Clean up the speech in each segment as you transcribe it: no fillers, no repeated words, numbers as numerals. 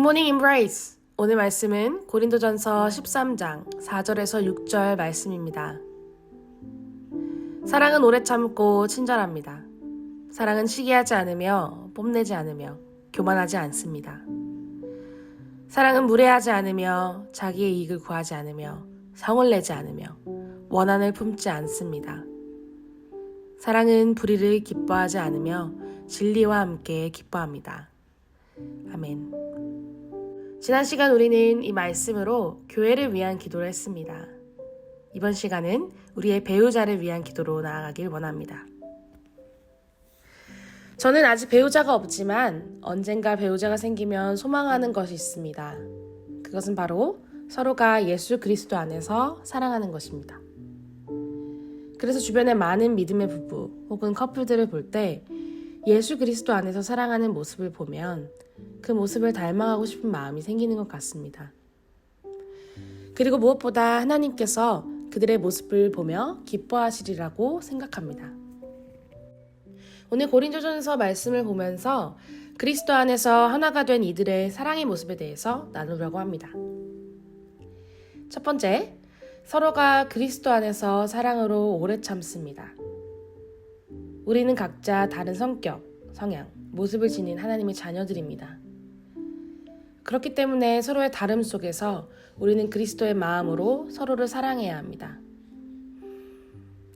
굿모닝 임브레이스! 오늘 말씀은 고린도전서 13장 4절에서 6절 말씀입니다. 사랑은 오래 참고 친절합니다. 사랑은 시기하지 않으며 뽐내지 않으며 교만하지 않습니다. 사랑은 무례하지 않으며 자기의 이익을 구하지 않으며 성을 내지 않으며 원한을 품지 않습니다. 사랑은 불의를 기뻐하지 않으며 진리와 함께 기뻐합니다. 아멘. 지난 시간 우리는 이 말씀으로 교회를 위한 기도를 했습니다. 이번 시간은 우리의 배우자를 위한 기도로 나아가길 원합니다. 저는 아직 배우자가 없지만 언젠가 배우자가 생기면 소망하는 것이 있습니다. 그것은 바로 서로가 예수 그리스도 안에서 사랑하는 것입니다. 그래서 주변에 많은 믿음의 부부 혹은 커플들을 볼 때 예수 그리스도 안에서 사랑하는 모습을 보면 그 모습을 닮아가고 싶은 마음이 생기는 것 같습니다. 그리고 무엇보다 하나님께서 그들의 모습을 보며 기뻐하시리라고 생각합니다. 오늘 고린도전서 말씀을 보면서 그리스도 안에서 하나가 된 이들의 사랑의 모습에 대해서 나누려고 합니다. 첫 번째, 서로가 그리스도 안에서 사랑으로 오래 참습니다. 우리는 각자 다른 성격, 성향, 모습을 지닌 하나님의 자녀들입니다. 그렇기 때문에 서로의 다름 속에서 우리는 그리스도의 마음으로 서로를 사랑해야 합니다.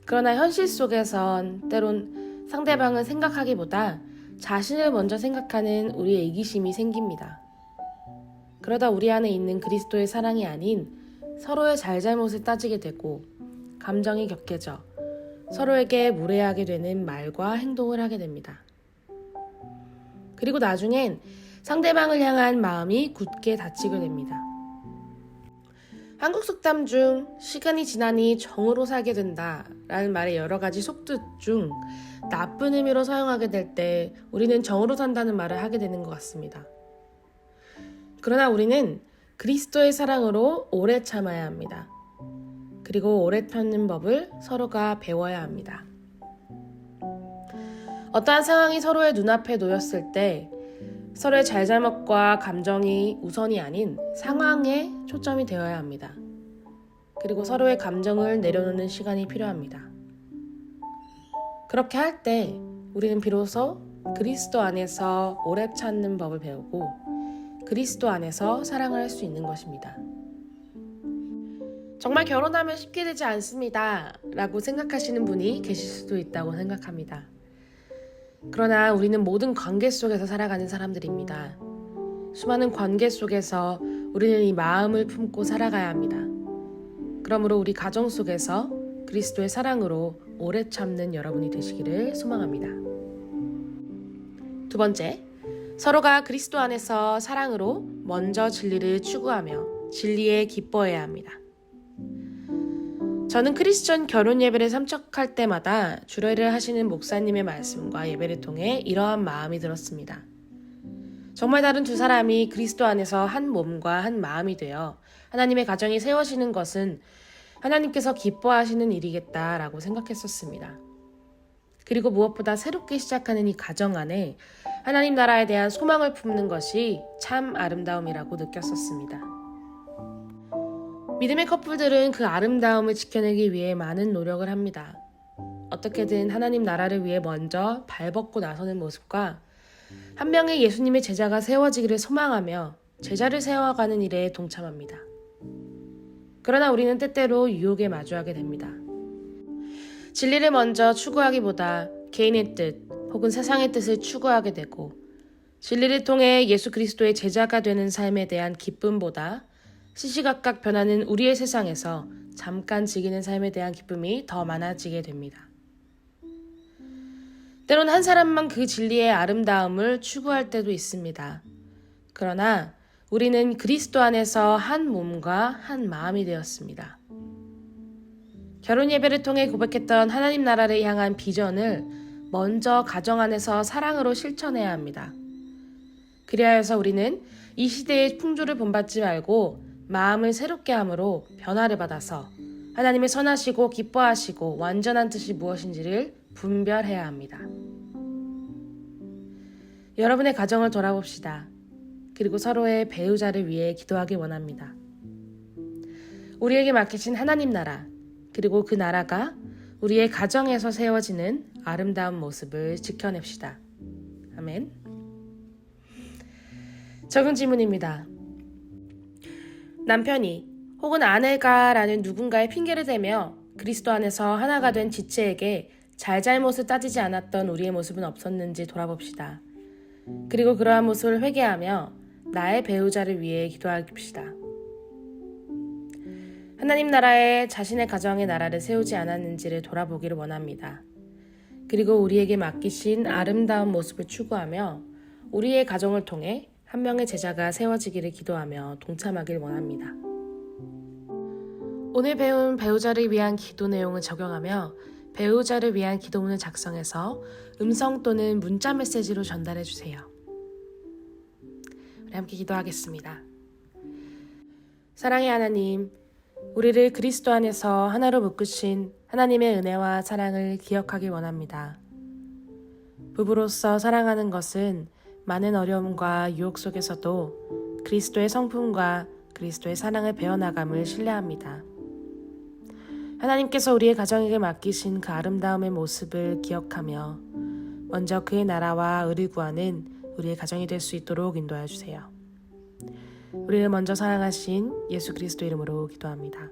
그러나 현실 속에선 때론 상대방을 생각하기보다 자신을 먼저 생각하는 우리의 이기심이 생깁니다. 그러다 우리 안에 있는 그리스도의 사랑이 아닌 서로의 잘잘못을 따지게 되고 감정이 격해져 서로에게 무례하게 되는 말과 행동을 하게 됩니다. 그리고 나중엔 상대방을 향한 마음이 굳게 닫히게 됩니다. 한국 속담 중 시간이 지나니 정으로 살게 된다 라는 말의 여러 가지 속뜻 중 나쁜 의미로 사용하게 될 때 우리는 정으로 산다는 말을 하게 되는 것 같습니다. 그러나 우리는 그리스도의 사랑으로 오래 참아야 합니다. 그리고 오래 참는 법을 서로가 배워야 합니다. 어떠한 상황이 서로의 눈앞에 놓였을 때 서로의 잘잘못과 감정이 우선이 아닌 상황에 초점이 되어야 합니다. 그리고 서로의 감정을 내려놓는 시간이 필요합니다. 그렇게 할 때 우리는 비로소 그리스도 안에서 오래 참는 법을 배우고 그리스도 안에서 사랑을 할 수 있는 것입니다. 정말 결혼하면 쉽게 되지 않습니다 라고 생각하시는 분이 계실 수도 있다고 생각합니다. 그러나 우리는 모든 관계 속에서 살아가는 사람들입니다. 수많은 관계 속에서 우리는 이 마음을 품고 살아가야 합니다. 그러므로 우리 가정 속에서 그리스도의 사랑으로 오래 참는 여러분이 되시기를 소망합니다. 두 번째, 서로가 그리스도 안에서 사랑으로 먼저 진리를 추구하며 진리에 기뻐해야 합니다. 저는 크리스천 결혼 예배를 참석할 때마다 주례를 하시는 목사님의 말씀과 예배를 통해 이러한 마음이 들었습니다. 정말 다른 두 사람이 그리스도 안에서 한 몸과 한 마음이 되어 하나님의 가정이 세워지는 것은 하나님께서 기뻐하시는 일이겠다라고 생각했었습니다. 그리고 무엇보다 새롭게 시작하는 이 가정 안에 하나님 나라에 대한 소망을 품는 것이 참 아름다움이라고 느꼈었습니다. 믿음의 커플들은 그 아름다움을 지켜내기 위해 많은 노력을 합니다. 어떻게든 하나님 나라를 위해 먼저 발벗고 나서는 모습과 한 명의 예수님의 제자가 세워지기를 소망하며 제자를 세워가는 일에 동참합니다. 그러나 우리는 때때로 유혹에 마주하게 됩니다. 진리를 먼저 추구하기보다 개인의 뜻 혹은 세상의 뜻을 추구하게 되고 진리를 통해 예수 그리스도의 제자가 되는 삶에 대한 기쁨보다 시시각각 변하는 우리의 세상에서 잠깐 즐기는 삶에 대한 기쁨이 더 많아지게 됩니다. 때론 한 사람만 그 진리의 아름다움을 추구할 때도 있습니다. 그러나 우리는 그리스도 안에서 한 몸과 한 마음이 되었습니다. 결혼 예배를 통해 고백했던 하나님 나라를 향한 비전을 먼저 가정 안에서 사랑으로 실천해야 합니다. 그리하여서 우리는 이 시대의 풍조를 본받지 말고 마음을 새롭게 함으로 변화를 받아서 하나님의 선하시고 기뻐하시고 완전한 뜻이 무엇인지를 분별해야 합니다. 여러분의 가정을 돌아봅시다. 그리고 서로의 배우자를 위해 기도하길 원합니다. 우리에게 맡기신 하나님 나라, 그리고 그 나라가 우리의 가정에서 세워지는 아름다운 모습을 지켜냅시다. 아멘. 적용 질문입니다. 남편이 혹은 아내가 라는 누군가의 핑계를 대며 그리스도 안에서 하나가 된 지체에게 잘잘못을 따지지 않았던 우리의 모습은 없었는지 돌아봅시다. 그리고 그러한 모습을 회개하며 나의 배우자를 위해 기도합시다. 하나님 나라에 자신의 가정의 나라를 세우지 않았는지를 돌아보기를 원합니다. 그리고 우리에게 맡기신 아름다운 모습을 추구하며 우리의 가정을 통해 한 명의 제자가 세워지기를 기도하며 동참하길 원합니다. 오늘 배운 배우자를 위한 기도 내용을 적용하며 배우자를 위한 기도문을 작성해서 음성 또는 문자 메시지로 전달해 주세요. 우리 함께 기도하겠습니다. 사랑의 하나님, 우리를 그리스도 안에서 하나로 묶으신 하나님의 은혜와 사랑을 기억하길 원합니다. 부부로서 사랑하는 것은 많은 어려움과 유혹 속에서도 그리스도의 성품과 그리스도의 사랑을 배워나감을 신뢰합니다. 하나님께서 우리의 가정에게 맡기신 그 아름다움의 모습을 기억하며 먼저 그의 나라와 의를 구하는 우리의 가정이 될 수 있도록 인도하여 주세요. 우리를 먼저 사랑하신 예수 그리스도 이름으로 기도합니다.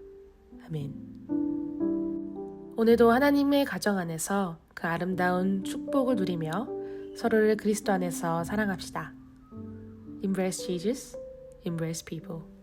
아멘. 오늘도 하나님의 가정 안에서 그 아름다운 축복을 누리며 서로를 그리스도 안에서 사랑합시다. Embrace Jesus, embrace people.